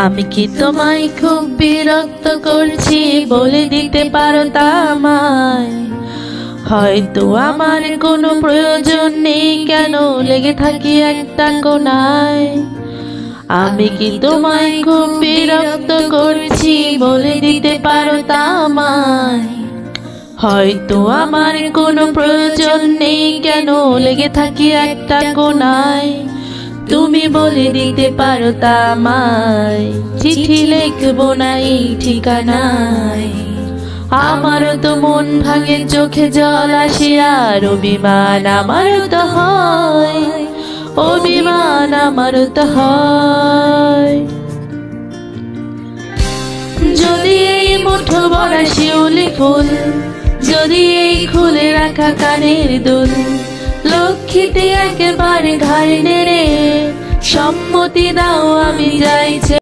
আমি কি তোমায় খুব বিরক্ত করছি বলে দিতে পারো তা আমায়? হয়তো আমার কোনো প্রয়োজন নেই, কেন লেগে থাকি একটা কোণায়। আমি কি তোমায় খুব বিরক্ত করছি বলে দিতে পারো তা আমায়? হয়তো আমার কোনো প্রয়োজন নেই, কেন লেগে থাকি একটা কোণায়। তুমি বলে দিতে পারো তা আমায়, চিঠি লিখবো না এই ঠিকানায়। আমারও তো মন ভাঙে, চোখে জল আসে, আর অভিমান আমারও তো হয়, অভিমান আমারও তো হয়। যদি এই মুঠো ভরা শিউলি ফুল, যদি এই খুলে রাখা কানের দুল, লক্ষ্মীটি একেবারে ঘাড় নেড়ে সম্মতি দাও আমি যাই।